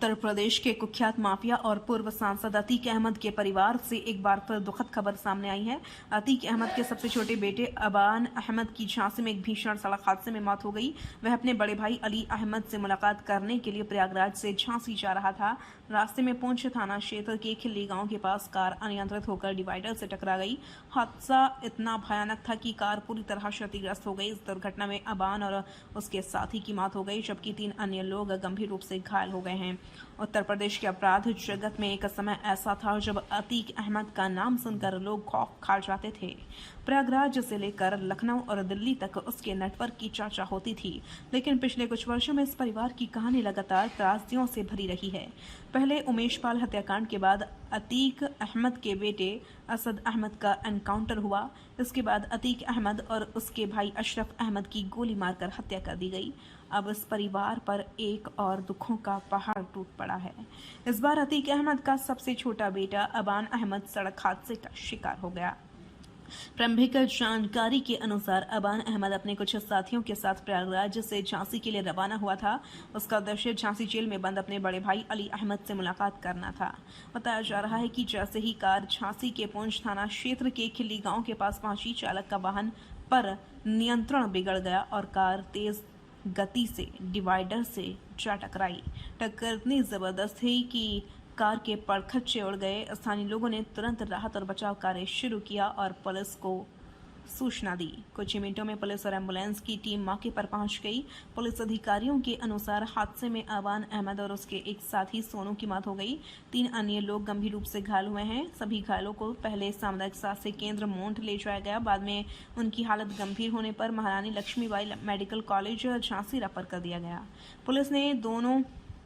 उत्तर प्रदेश के कुख्यात माफिया और पूर्व सांसद अतीक अहमद के परिवार से एक बार फिर दुखद खबर सामने आई है। अतीक अहमद के सबसे छोटे बेटे अबान अहमद की झांसी में एक भीषण सड़क हादसे में मौत हो गई। वह अपने बड़े भाई अली अहमद से मुलाकात करने के लिए प्रयागराज से झांसी जा रहा था। रास्ते में पुंछ थाना क्षेत्र के खिल्ली गांव के पास कार अनियंत्रित होकर डिवाइडर से टकरा गई। हादसा इतना भयानक था कि कार पूरी तरह क्षतिग्रस्त हो गई। इस दुर्घटना में अबान और उसके साथी की मौत हो गई, जबकि 3 अन्य लोग गंभीर रूप से घायल हो गए हैं। उत्तर प्रदेश के अपराध जगत में एक समय ऐसा था जब अतीक अहमद का नाम सुनकर लोग खौफ खा जाते थे। प्रयागराज से लेकर लखनऊ और दिल्ली तक उसके नेटवर्क की चर्चा होती थी, लेकिन पिछले कुछ वर्षों में इस परिवार की कहानी लगातार त्रासदियों से भरी रही है। पहले उमेश पाल हत्याकांड के बाद अतीक अहमद के बेटे असद अहमद का एनकाउंटर हुआ। इसके बाद अतीक अहमद और उसके भाई अशरफ अहमद की गोली मारकर हत्या कर दी गई। अब इस परिवार पर एक और दुखों का पहाड़ टूट पड़ा है। इस बार अतीक अहमद का सबसे छोटा बेटा अबान अहमद सड़क हादसे का शिकार हो गया। प्रारंभिक जानकारी के अनुसार अबान अहमद अपने कुछ साथियों के साथ प्रयागराज से झांसी के लिए रवाना हुआ था। उसका उद्देश्य झांसी जेल में बंद अपने बड़े भाई अली अहमद से मुलाकात करना था। बताया जा रहा है कि जैसे ही कार झांसी के पुंछ थाना क्षेत्र के खिल्ली गांव के पास पहुंची, चालक का वाहन पर नियंत्रण बिगड़ गया और कार तेज गति से डिवाइडर से जा टकराई। टक्कर इतनी जबरदस्त थी कि कार के परखच्चे उड़ गए। स्थानीय लोगों ने तुरंत राहत और बचाव कार्य शुरू किया और पुलिस को सूचना दी। कुछ ही मिनटों में पुलिस और एम्बुलेंस की टीम मौके पर पहुंच गई। पुलिस अधिकारियों के अनुसार हादसे में अबान अहमद और उसके एक साथी सोनू की मौत हो गई। 3 अन्य लोग गंभीर रूप से घायल हुए हैं। सभी घायलों को पहले सामुदायिक स्वास्थ्य केंद्र मोंठ ले जाया गया। बाद में उनकी हालत गंभीर होने पर Maharani Laxmibai Medical College Jhansi refer कर दिया गया। पुलिस ने दोनों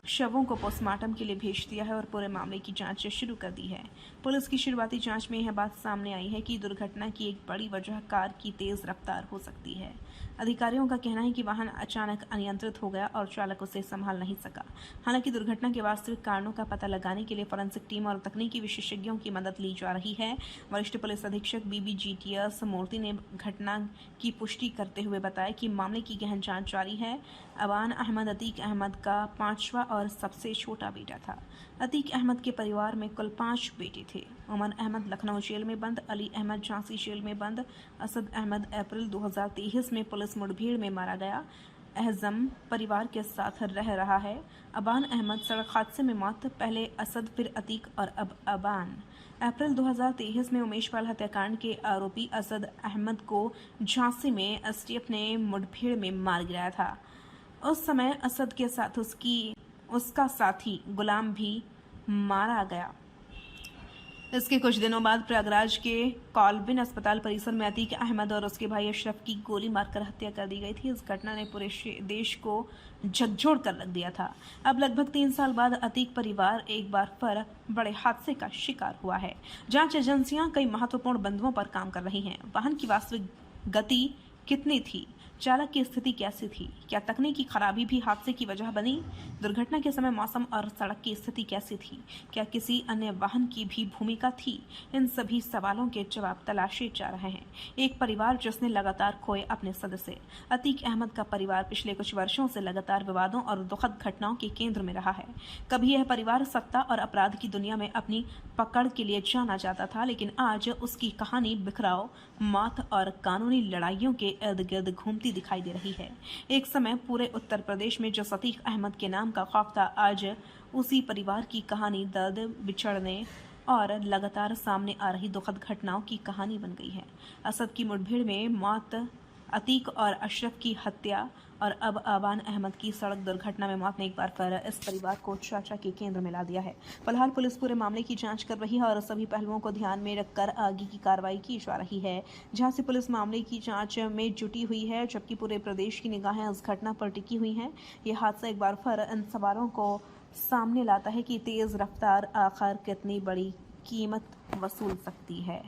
शवों को पोस्टमार्टम के लिए भेज दिया है और पूरे मामले की जांच शुरू कर दी है। पुलिस की शुरुआती जांच में यह बात सामने आई है कि दुर्घटना की एक बड़ी वजह कार की तेज रफ्तार हो सकती है। अधिकारियों का कहना है कि वाहन अचानक अनियंत्रित हो गया और चालक उसे संभाल नहीं सका। हालांकि दुर्घटना के वास्तविक कारणों का पता लगाने के लिए फोरेंसिक टीम और तकनीकी विशेषज्ञों की मदद ली जा रही है। वरिष्ठ पुलिस अधीक्षक BBGTS मूर्ति ने घटना की पुष्टि करते हुए बताया कि मामले की गहन जांच जारी है। अबान अहमद अतीक अहमद का 5वां और सबसे छोटा बेटा था। अतीक अहमद के परिवार में कुल 5 बेटे थे। उमर अहमद लखनऊ जेल में बंद, अली अहमद झांसी जेल में बंद, असद अहमद अप्रैल 2023 में पुलिस मुठभेड़ में मारा गया। अहजम परिवार के साथ रह रहा है। अबान अहमद सड़क हादसे में मौत, पहले असद फिर अतीक और अब अबान। अप्रैल 2023 में उमेश पाल हत्याकांड के आरोपी असद अहमद को झांसी में STF ने मुठभेड़ में मार गिराया था। उस समय असद के साथ उसका साथी गुलाम भी मारा गया। इसके कुछ दिनों बाद प्रयागराज के कॉलबिन अस्पताल परिसर में अतीक अहमद और उसके भाई अशरफ की गोली मारकर हत्या कर दी गई थी। इस घटना ने पूरे देश को झकझोर कर रख दिया था। अब लगभग 3 साल बाद अतीक परिवार एक बार फिर बड़े हादसे का शिकार हुआ है। जांच एजेंसियां कई महत्वपूर्ण बिंदुओं पर काम कर रही हैं। वाहन की वास्तविक गति कितनी थी? चालक की स्थिति कैसी थी? क्या तकनीकी खराबी भी हादसे की वजह बनी? दुर्घटना के समय मौसम और सड़क की स्थिति कैसी थी? क्या किसी अन्य वाहन की भी भूमिका थी? इन सभी सवालों के जवाब तलाशे जा रहे हैं। एक परिवार जिसने लगातार खोए अपने सदस्य। अतीक अहमद का परिवार पिछले कुछ वर्षों से लगातार विवादों और दुखद घटनाओं के केंद्र में रहा है। कभी यह परिवार सत्ता और अपराध की दुनिया में अपनी पकड़ के लिए जाना जाता था, लेकिन आज उसकी कहानी बिखराव, मौत और कानूनी लड़ाइयों के इर्द गिर्द घूमती दिखाई दे रही है। एक समय पूरे उत्तर प्रदेश में जो अतीक अहमद के नाम का खौफ था, आज उसी परिवार की कहानी दर्द, बिछड़ने और लगातार सामने आ रही दुखद घटनाओं की कहानी बन गई है। असद की मुठभेड़ में मौत, अतीक और अशरफ की हत्या और अब अबान अहमद की सड़क दुर्घटना में मौत ने एक बार फिर इस परिवार को चर्चा के केंद्र में ला दिया है। फिलहाल पुलिस पूरे मामले की जांच कर रही है और सभी पहलुओं को ध्यान में रखकर आगे की कार्रवाई की जा रही है। झांसी पुलिस मामले की जांच में जुटी हुई है, जबकि पूरे प्रदेश की निगाहें इस घटना पर टिकी हुई हैं। यह हादसा एक बार फिर इन सवालों को सामने लाता है कि तेज रफ्तार आखिर कितनी बड़ी कीमत वसूल सकती है।